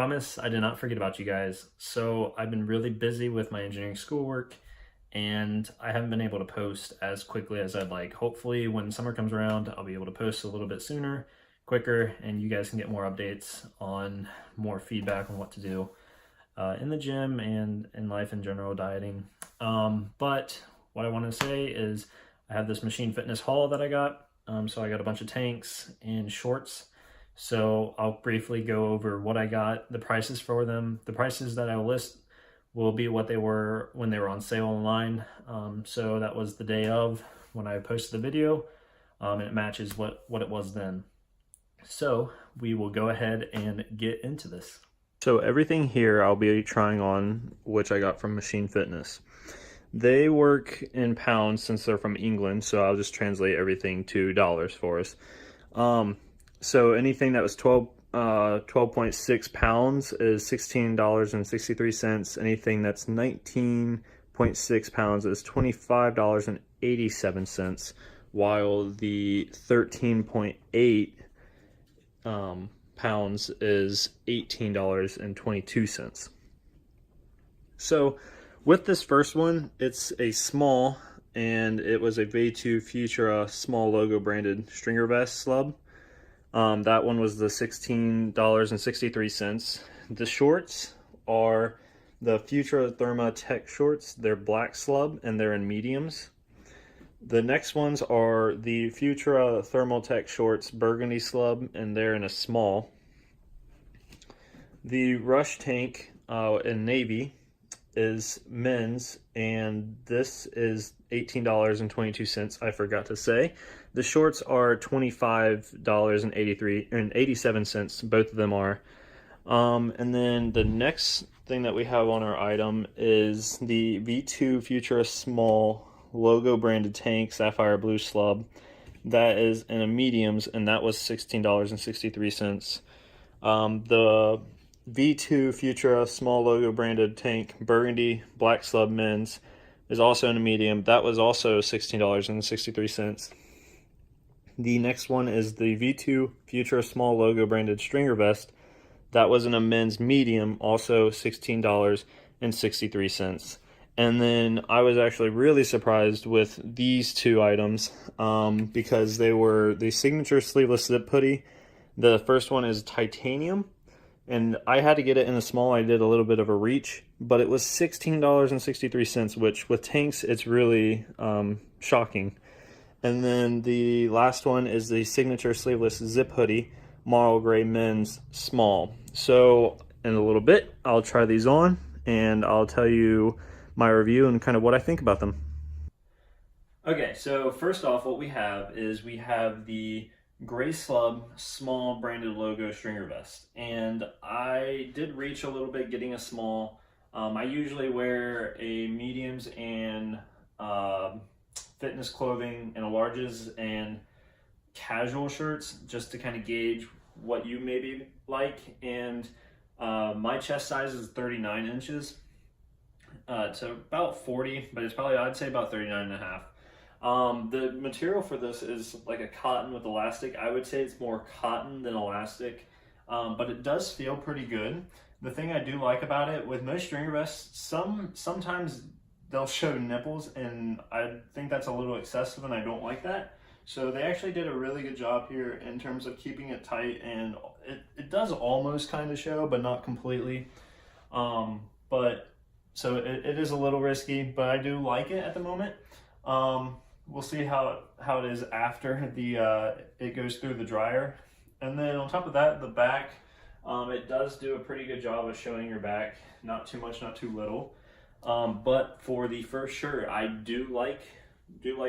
promise I did not forget about you guys. So I've been really busy with my engineering schoolwork and I haven't been able to post as quickly as I'd like. Hopefully when summer comes around, I'll be able to post a little bit sooner, quicker, and you guys can get more updates on more feedback on what to do in the gym and in life in general, dieting. But what I want to say is I have this Machine Fitness haul that I got. So I got a bunch of tanks and shorts. So I'll briefly go over what I got, the prices for them. The prices that I will list will be what they were when they were on sale online. So that was the day of when I posted the video, and it matches what it was then. So we will go ahead and get into this. So everything here I'll be trying on, which I got from Machine Fitness. They work in pounds since they're from England, so I'll just translate everything to dollars for us. So anything that was 12.6 pounds is $16.63. Anything that's 19.6 pounds is $25.87, while the 13.8 pounds is $18.22. So with this first one, it's a small, and it was a V2 Futura small logo branded stringer vest slub. That one was the $16.63. The shorts are the Futura Therma Tech shorts. They're black slub and they're in mediums. The next ones are the Futura Thermal Tech shorts burgundy slub, and they're in a small. The Rush tank in navy is men's, and this is $18.22. I forgot to say. The shorts are $25.87. Both of them are. And then the next thing that we have on our item is the V2 Futura small logo branded tank sapphire blue slub. That is in a mediums, and that was $16.63. The V2 Futura small logo branded tank burgundy black slub men's is also in a medium. That was also $16.63. The next one is the V2 Futura small logo branded stringer vest. That was in a men's medium, also $16.63. And then I was actually really surprised with these two items because they were the signature sleeveless zip hoodie. The first one is titanium, and I had to get it in a small. I did a little bit of a reach, but it was $16.63, which with tanks, it's really shocking. And then the last one is the signature sleeveless zip hoodie, marl gray men's small. So in a little bit, I'll try these on and I'll tell you my review and kind of what I think about them. Okay, so first off, what we have is we have the gray slub small branded logo stringer vest, and I did reach a little bit getting a small. I usually wear a mediums and fitness clothing in a larges and casual shirts just to kind of gauge what you maybe like, and my chest size is 39 inches to about 40, but it's probably, I'd say, about 39 and a half. The material for this is like a cotton with elastic. I would say it's more cotton than elastic, but it does feel pretty good. The thing I do like about it, with most stringer vests, sometimes they'll show nipples, and I think that's a little excessive, and I don't like that. So they actually did a really good job here in terms of keeping it tight, and it does almost kind of show, but not completely. So it is a little risky, but I do like it at the moment. We'll see how it is after it goes through the dryer. And then on top of that, the back, it does do a pretty good job of showing your back. Not too much, not too little. But for the first shirt, I do like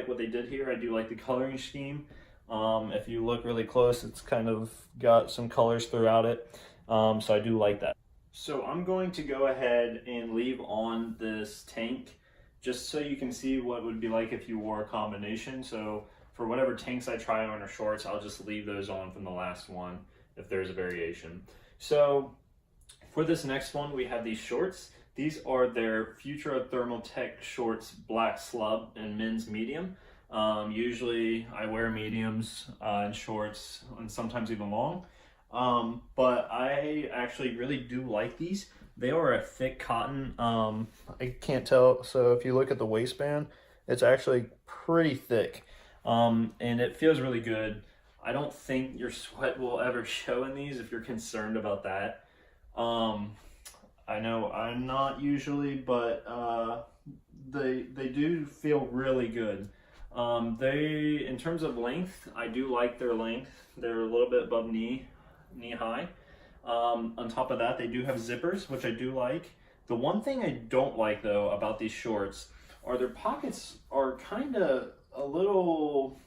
what they did here. I do like the coloring scheme. If you look really close, it's kind of got some colors throughout it. So I do like that. So I'm going to go ahead and leave on this tank just so you can see what it would be like if you wore a combination. So for whatever tanks I try on or shorts, I'll just leave those on from the last one if there's a variation. So for this next one, we have these shorts. These are their Futura Thermal Tech shorts, black slub and men's medium. Usually I wear mediums and shorts, and sometimes even long. But I actually really do like these. They are a thick cotton. I can't tell. So if you look at the waistband, it's actually pretty thick. And it feels really good. I don't think your sweat will ever show in these if you're concerned about that. I know I'm not usually, but they do feel really good. In terms of length, I do like their length. They're a little bit above knee high. On top of that, they do have zippers, which I do like. The one thing I don't like though about these shorts are their pockets are kind of a little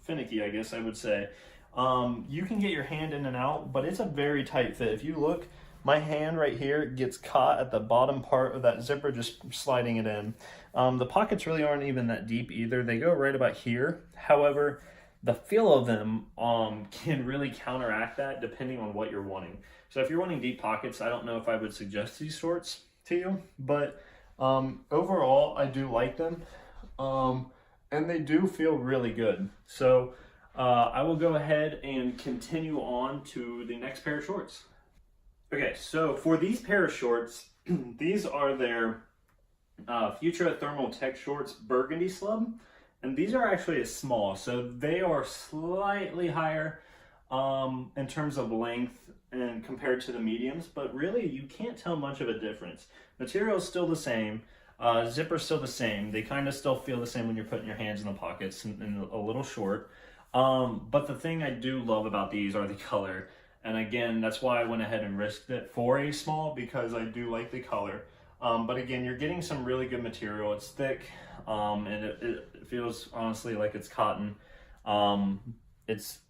finicky, I guess I would say. You can get your hand in and out, but it's a very tight fit. If you look, my hand right here gets caught at the bottom part of that zipper, just sliding it in. The pockets really aren't even that deep either. They go right about here. However, the feel of them can really counteract that depending on what you're wanting. So if you're wanting deep pockets, I don't know if I would suggest these shorts to you, but overall, I do like them. And they do feel really good. So I will go ahead and continue on to the next pair of shorts. Okay, so for these pair of shorts, these are their Futura Thermal Tech Shorts Burgundy Slub, and these are actually a small, so they are slightly higher in terms of length and compared to the mediums, but really you can't tell much of a difference. Material is still the same, zipper's still the same. They kind of still feel the same when you're putting your hands in the pockets and a little short. But the thing I do love about these are the color. And again, that's why I went ahead and risked it for a small, because I do like the color. But again, you're getting some really good material. It's thick, and it feels honestly like it's cotton. I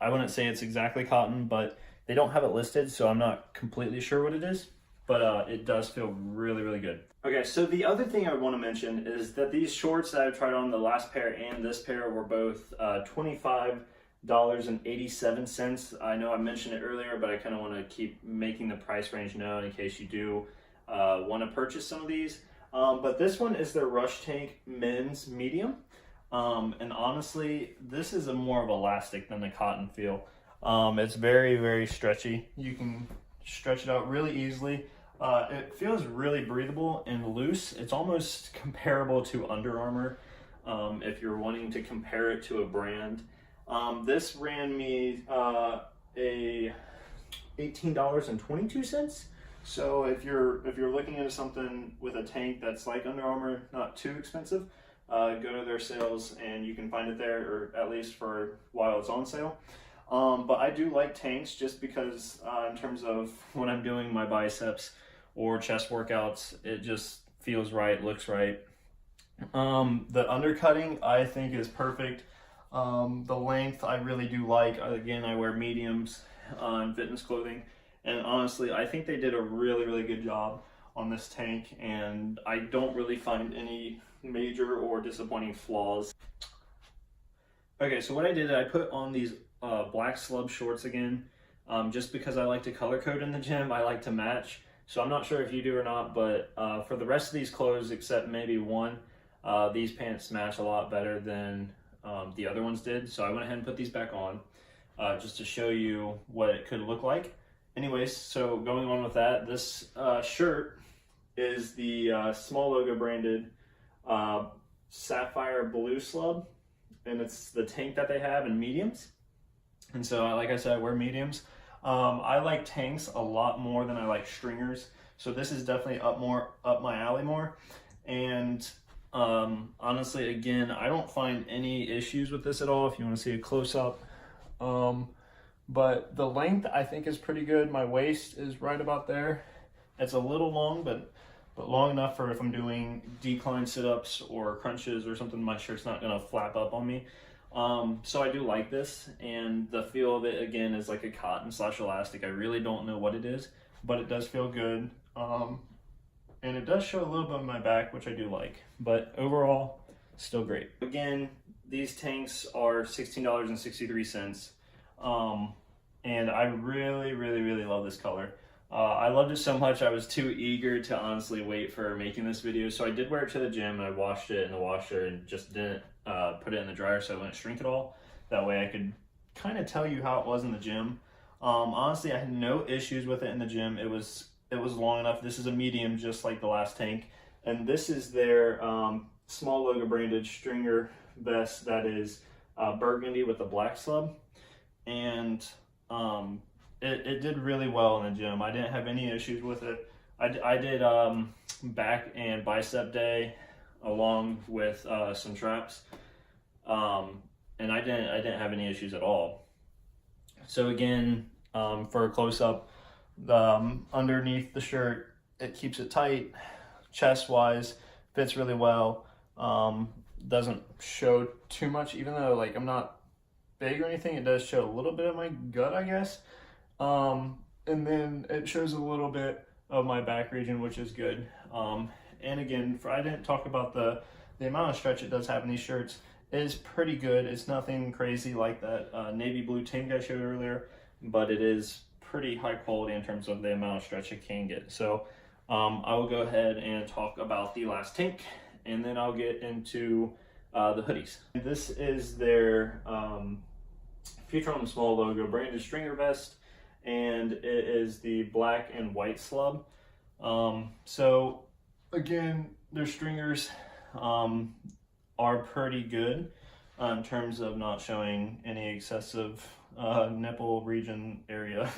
wouldn't say it's exactly cotton, but they don't have it listed, so I'm not completely sure what it is. But it does feel really, really good. Okay, so the other thing I want to mention is that these shorts that I tried on, the last pair and this pair, were both $25.87. I know I mentioned it earlier, but I kind of want to keep making the price range known in case you do want to purchase some of these. But this one is their Rush Tank Men's Medium. And honestly, this is more of elastic than the cotton feel. It's very, very stretchy. You can stretch it out really easily. It feels really breathable and loose. It's almost comparable to Under Armour if you're wanting to compare it to a brand. This ran me a $18.22. So if you're looking into something with a tank that's like Under Armour, not too expensive, go to their sales and you can find it there, or at least for while it's on sale. But I do like tanks just because in terms of when I'm doing my biceps or chest workouts, it just feels right, looks right. The undercutting I think is perfect. The length I really do like. Again, I wear mediums in fitness clothing, and honestly I think they did a really, really good job on this tank, and I don't really find any major or disappointing flaws. Okay, so what I did, I put on these black slub shorts again, just because I like to color code in the gym. I like to match. So I'm not sure if you do or not, but for the rest of these clothes, except maybe one, these pants match a lot better than the other ones did. So I went ahead and put these back on just to show you what it could look like. Anyways, so going on with that, this shirt is the small logo branded sapphire blue slub, and it's the tank that they have in mediums. And so, like I said, I wear mediums. I like tanks a lot more than I like stringers, so this is definitely up my alley more. And honestly, again, I don't find any issues with this at all if you want to see a close-up. But the length I think is pretty good. My waist is right about there. It's a little long, but long enough for if I'm doing decline sit-ups or crunches or something, my shirt's not gonna flap up on me. So I do like this, and the feel of it again is like a cotton / elastic. I really don't know what it is, but it does feel good. And it does show a little bit of my back, which I do like, but overall, still great. Again, these tanks are $16.63. And I really, really, really love this color. I loved it so much I was too eager to honestly wait for making this video. So I did wear it to the gym, and I washed it in the washer and just didn't put it in the dryer so I wouldn't shrink at all. That way I could kind of tell you how it was in the gym. Honestly, I had no issues with it in the gym. It was long enough. This is a medium, just like the last tank, and this is their small logo branded stringer vest that is burgundy with a black slub, and it did really well in the gym. I didn't have any issues with it. I did back and bicep day along with some traps, and I didn't have any issues at all. So again, for a close-up, underneath the shirt, it keeps it tight, chest-wise, fits really well, doesn't show too much, even though like I'm not big or anything, it does show a little bit of my gut, I guess. And then it shows a little bit of my back region, which is good. And again, I didn't talk about the amount of stretch it does have in these shirts. It is pretty good. It's nothing crazy like that navy blue tank I showed earlier, but it is pretty high quality in terms of the amount of stretch it can get. So I will go ahead and talk about the last tank, and then I'll get into the hoodies. This is their Future Home Small logo branded stringer vest, and it is the black and white slub. So again, their stringers are pretty good in terms of not showing any excessive nipple region area.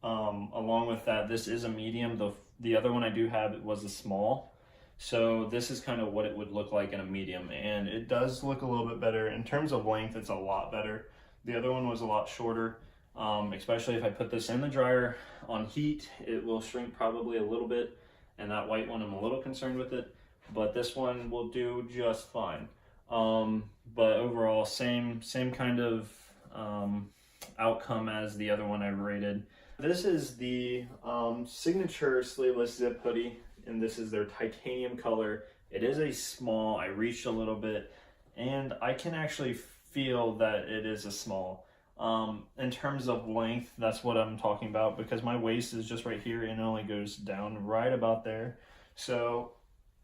Along with that, this is a medium. The other one I do have was a small. So this is kind of what it would look like in a medium, and it does look a little bit better. In terms of length, it's a lot better. The other one was a lot shorter, especially if I put this in the dryer on heat, it will shrink probably a little bit, and that white one, I'm a little concerned with it, but this one will do just fine. But overall, same kind of outcome as the other one I rated. This is the signature sleeveless zip hoodie, and this is their titanium color. It is a small. I reached a little bit, and I can actually feel that it is a small. In terms of length, that's what I'm talking about, because my waist is just right here and it only goes down right about there. So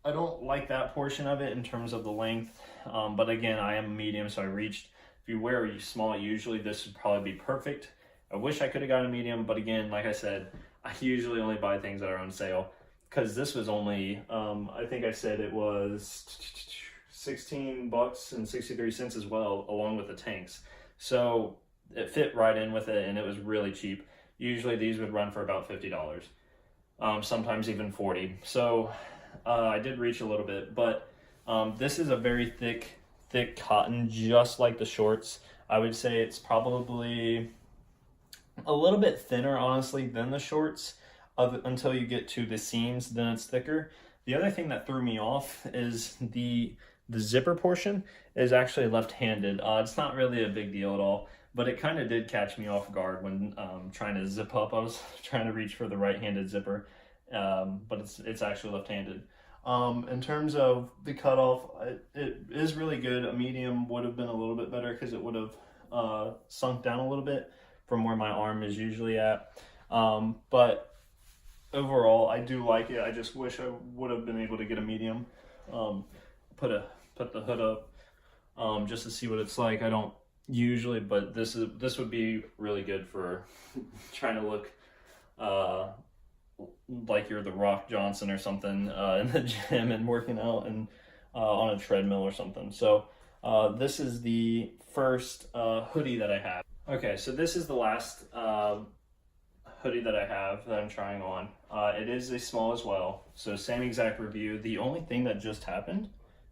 I don't like that portion of it in terms of the length, but again, I am a medium, so I reached. If you wear a small, usually this would probably be perfect. I wish I could have got a medium, but again, like I said, I usually only buy things that are on sale, because this was only, I think I said it was $16 and 63 cents as well, along with the tanks. So it fit right in with it, and it was really cheap. Usually these would run for about $50, sometimes even 40. So I did reach a little bit, but this is a very thick cotton, just like the shorts. I would say it's probably a little bit thinner, honestly, than the shorts until you get to the seams, then it's thicker. The other thing that threw me off is the zipper portion is actually left-handed. It's not really a big deal at all, but it kind of did catch me off guard when trying to zip up. I was trying to reach for the right-handed zipper, but it's actually left-handed. In terms of the cutoff, it is really good. A medium would have been a little bit better because it would have sunk down a little bit from where my arm is usually at. But overall, I do like it. I just wish I would have been able to get a medium. Put the hood up just to see what it's like. I don't usually, but this would be really good for trying to look like you're the Rock Johnson or something in the gym and working out and on a treadmill or something. So this is the first hoodie that I have. Okay, so this is the last hoodie that I have that I'm trying on. It is a small as well, so same exact review. The only thing that just happened,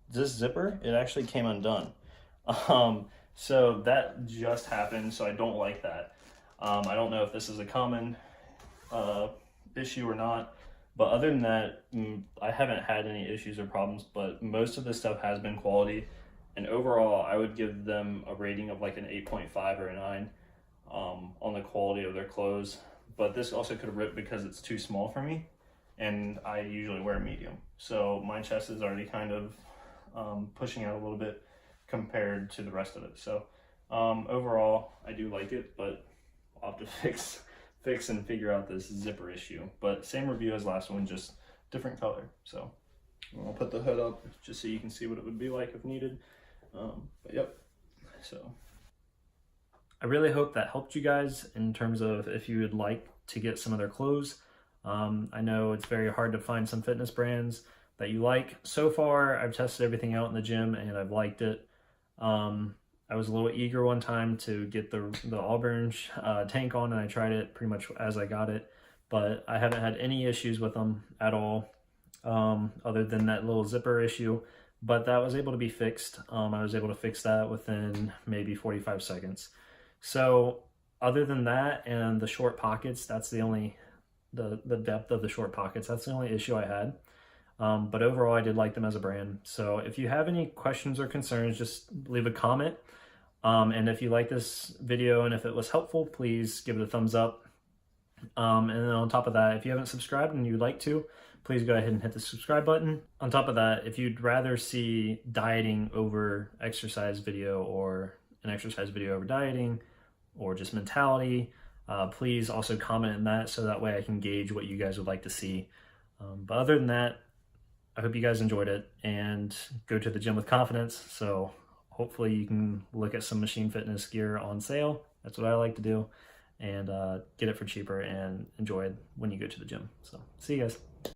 this zipper, it actually came undone. So that just happened, so I don't like that. I don't know if this is a common issue or not, but other than that, I haven't had any issues or problems, but most of this stuff has been quality. And overall, I would give them a rating of like an 8.5 or a 9 on the quality of their clothes. But this also could have ripped because it's too small for me, and I usually wear medium. So my chest is already kind of pushing out a little bit compared to the rest of it. So overall, I do like it, but I'll have to fix and figure out this zipper issue. But same review as last one, just different color. So I'll put the hood up just so you can see what it would be like if needed. But yep, so I really hope that helped you guys in terms of if you would like to get some of their clothes. I know it's very hard to find some fitness brands that you like. So far, I've tested everything out in the gym and I've liked it. I was a little eager one time to get the Auburn tank on, and I tried it pretty much as I got it, but I haven't had any issues with them at all, other than that little zipper issue, but that was able to be fixed. I was able to fix that within maybe 45 seconds. So other than that and the short pockets, that's the only, the depth of the short pockets, that's the only issue I had. But overall, I did like them as a brand. So if you have any questions or concerns, just leave a comment. And if you like this video and if it was helpful, please give it a thumbs up. And then on top of that, if you haven't subscribed and you'd like to, please go ahead and hit the subscribe button. On top of that, if you'd rather see dieting over exercise video, or an exercise video over dieting, or just mentality, please also comment on that so that way I can gauge what you guys would like to see. But other than that, I hope you guys enjoyed it and go to the gym with confidence. So hopefully you can look at some Machine Fitness gear on sale. That's what I like to do, and get it for cheaper and enjoy it when you go to the gym. So see you guys.